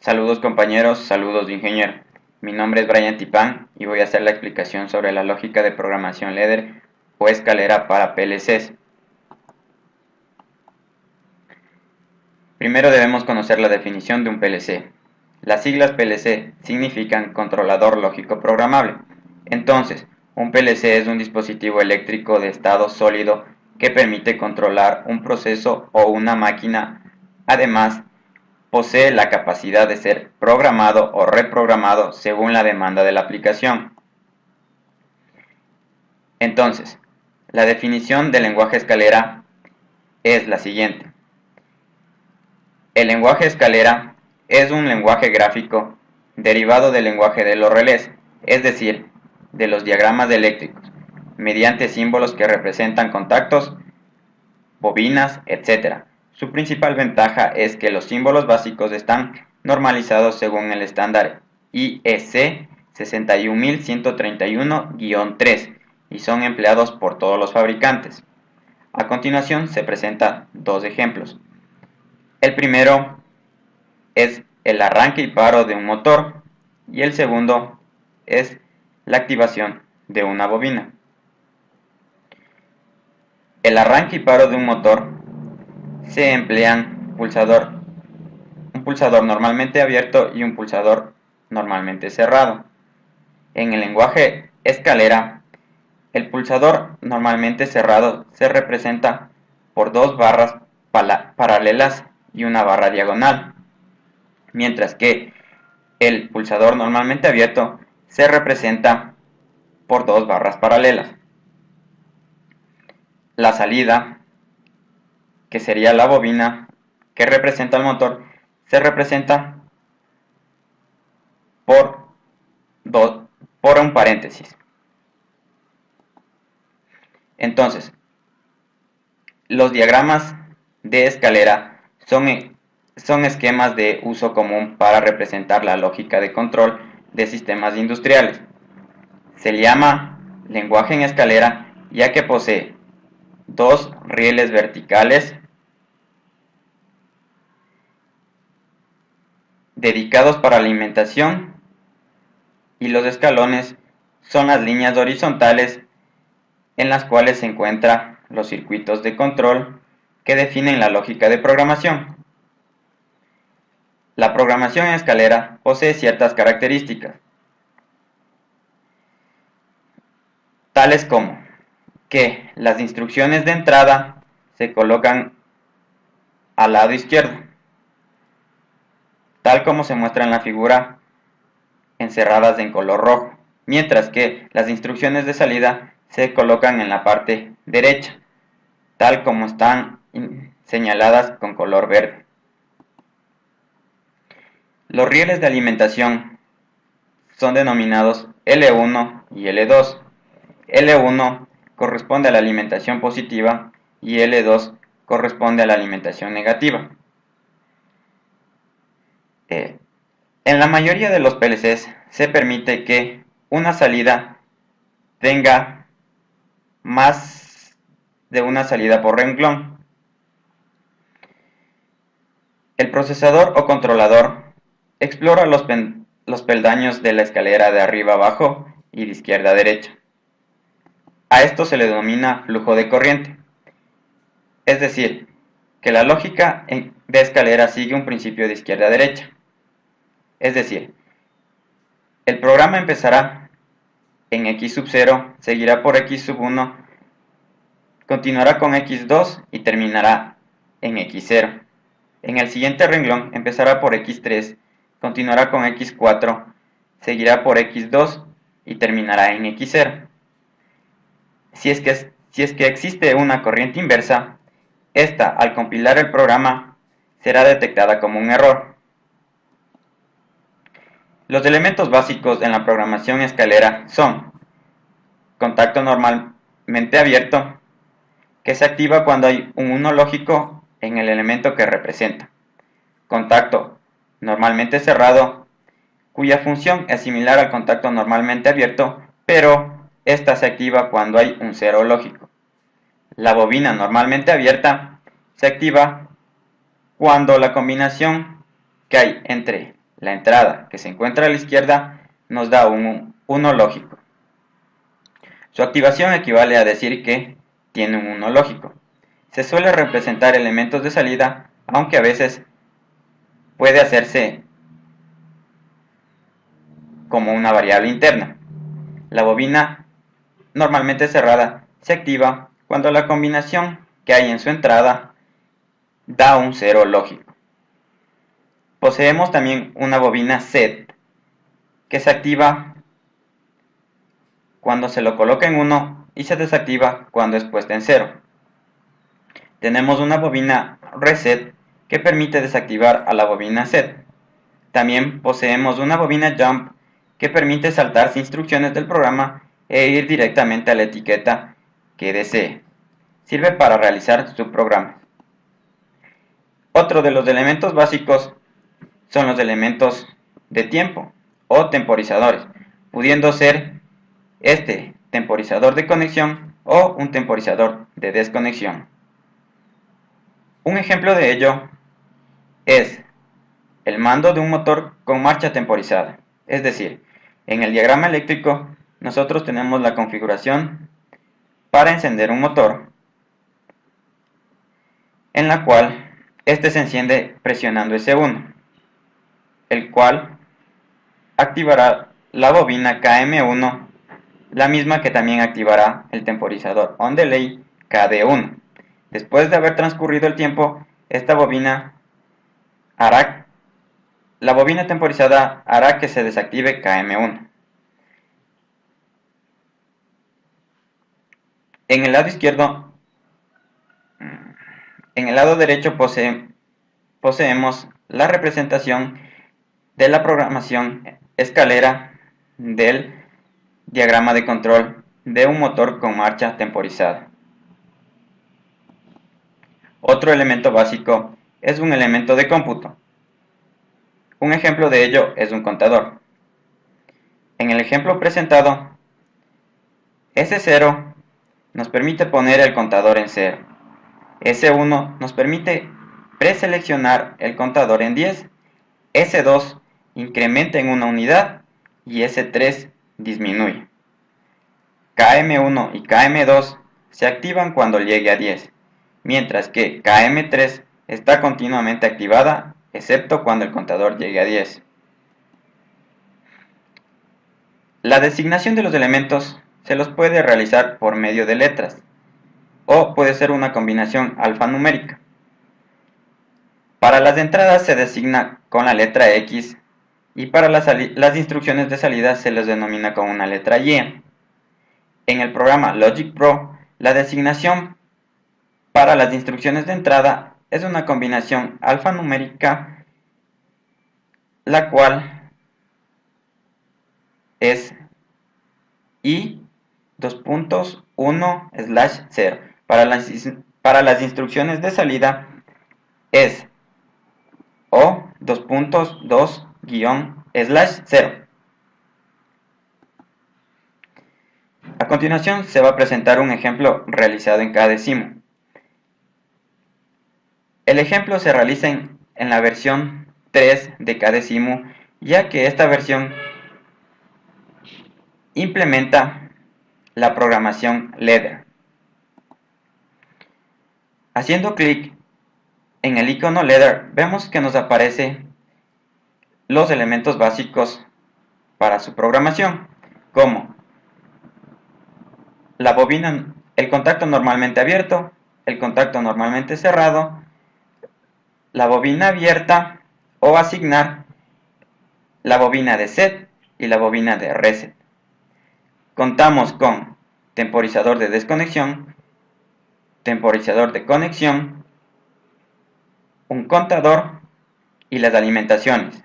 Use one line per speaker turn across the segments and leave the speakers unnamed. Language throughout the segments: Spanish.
Saludos compañeros, saludos de ingeniero. Mi nombre es Brian Tipán y voy a hacer la explicación sobre la lógica de programación ladder o escalera para PLCs. Primero debemos conocer la definición de un PLC. Las siglas PLC significan controlador lógico programable. Entonces, un PLC es un dispositivo eléctrico de estado sólido que permite controlar un proceso o una máquina. Además, posee la capacidad de ser programado o reprogramado según la demanda de la aplicación. Entonces, la definición del lenguaje escalera es la siguiente. El lenguaje escalera es un lenguaje gráfico derivado del lenguaje de los relés, es decir, de los diagramas eléctricos, mediante símbolos que representan contactos, bobinas, etc. Su principal ventaja es que los símbolos básicos están normalizados según el estándar IEC 61131-3 y son empleados por todos los fabricantes. A continuación se presentan dos ejemplos. El primero es el arranque y paro de un motor y el segundo es la activación de una bobina. El arranque y paro de un motor se emplean un pulsador normalmente abierto y un pulsador normalmente cerrado. En el lenguaje escalera, el pulsador normalmente cerrado se representa por dos barras paralelas y una barra diagonal, mientras que el pulsador normalmente abierto se representa por dos barras paralelas. La salida, que sería la bobina que representa el motor, se representa por un paréntesis. Entonces, los diagramas de escalera son esquemas de uso común para representar la lógica de control de sistemas industriales. Se le llama lenguaje en escalera ya que posee dos rieles verticales dedicados para alimentación y los escalones son las líneas horizontales en las cuales se encuentran los circuitos de control que definen la lógica de programación. La programación en escalera posee ciertas características, tales como que las instrucciones de entrada se colocan al lado izquierdo, tal como se muestra en la figura encerradas en color rojo, mientras que las instrucciones de salida se colocan en la parte derecha, tal como están señaladas con color verde. Los rieles de alimentación son denominados L1 y L2. L1 corresponde a la alimentación positiva y L2 corresponde a la alimentación negativa. En la mayoría de los PLCs se permite que una salida tenga más de una salida por renglón. El procesador o controlador explora los peldaños de la escalera de arriba a abajo y de izquierda a derecha. A esto se le denomina flujo de corriente. Es decir, que la lógica de escalera sigue un principio de izquierda a derecha. Es decir, el programa empezará en X sub 0, seguirá por X sub 1, continuará con X2 y terminará en X0. En el siguiente renglón empezará por X3, continuará con X4, seguirá por X2 y terminará en X0. Si es que existe una corriente inversa, esta al compilar el programa será detectada como un error. Los elementos básicos en la programación escalera son contacto normalmente abierto, que se activa cuando hay un 1 lógico en el elemento que representa. Contacto normalmente cerrado, cuya función es similar al contacto normalmente abierto, pero esta se activa cuando hay un 0 lógico. La bobina normalmente abierta se activa cuando la combinación que hay entre la entrada que se encuentra a la izquierda nos da un 1 lógico. Su activación equivale a decir que tiene un 1 lógico. Se suele representar elementos de salida, aunque a veces puede hacerse como una variable interna. La bobina, normalmente cerrada, se activa cuando la combinación que hay en su entrada da un 0 lógico. Poseemos también una bobina set que se activa cuando se lo coloca en 1 y se desactiva cuando es puesta en 0. Tenemos una bobina reset que permite desactivar a la bobina set. También poseemos una bobina jump que permite saltarse instrucciones del programa e ir directamente a la etiqueta que desee. Sirve para realizar subprogramas. Otro de los elementos básicos son los elementos de tiempo o temporizadores, pudiendo ser este temporizador de conexión o un temporizador de desconexión. Un ejemplo de ello es el mando de un motor con marcha temporizada. Es decir, en el diagrama eléctrico nosotros tenemos la configuración para encender un motor, en la cual este se enciende presionando S1, el cual activará la bobina KM1, la misma que también activará el temporizador on delay KD1. Después de haber transcurrido el tiempo, la bobina temporizada hará que se desactive KM1. En el lado izquierdo, en el lado derecho poseemos la representación de la programación escalera del diagrama de control de un motor con marcha temporizada. Otro elemento básico es un elemento de cómputo. Un ejemplo de ello es un contador. En el ejemplo presentado, S0 nos permite poner el contador en 0. S1 nos permite preseleccionar el contador en 10. S2 incrementa en una unidad y S3 disminuye. KM1 y KM2 se activan cuando llegue a 10, mientras que KM3 está continuamente activada excepto cuando el contador llegue a 10. La designación de los elementos se los puede realizar por medio de letras, o puede ser una combinación alfanumérica. Para las entradas se designa con la letra X y para las instrucciones de salida se les denomina con una letra Y. En el programa Logic Pro, la designación para las instrucciones de entrada es una combinación alfanumérica, la cual es I:1/0. Para las instrucciones de salida es O:2-0. A continuación se va a presentar un ejemplo realizado en KDecimu. El ejemplo se realiza en la versión 3 de KDecimu, ya que esta versión implementa la programación ladder. Haciendo clic en el icono ladder, vemos que nos aparece los elementos básicos para su programación, como la bobina, el contacto normalmente abierto, el contacto normalmente cerrado, la bobina abierta o asignar, la bobina de set y la bobina de reset. Contamos con temporizador de desconexión, temporizador de conexión, un contador y las alimentaciones,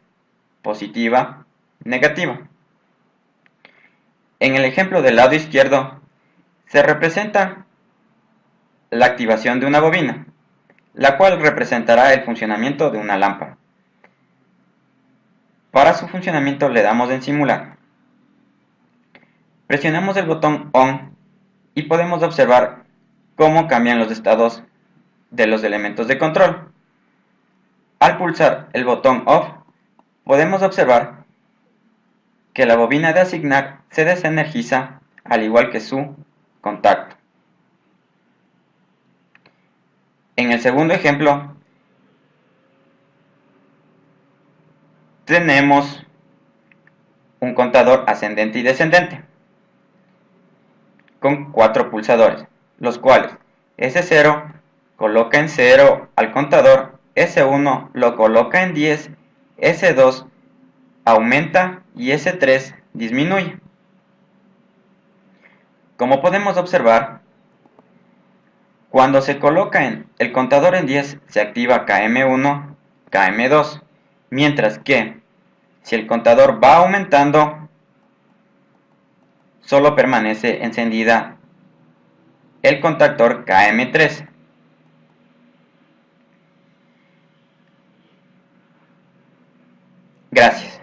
positiva, negativa. En el ejemplo del lado izquierdo se representa la activación de una bobina, la cual representará el funcionamiento de una lámpara. Para su funcionamiento le damos en simular. Presionamos el botón ON y podemos observar cómo cambian los estados de los elementos de control. Al pulsar el botón OFF, podemos observar que la bobina de asignar se desenergiza al igual que su contacto. En el segundo ejemplo, tenemos un contador ascendente y descendente con 4 pulsadores, los cuales S0 coloca en 0 al contador, S1 lo coloca en 10, S2 aumenta y S3 disminuye. Como podemos observar, cuando se coloca el contador en 10 se activa KM1, KM2, mientras que si el contador va aumentando, solo permanece encendida el contactor KM3. Gracias.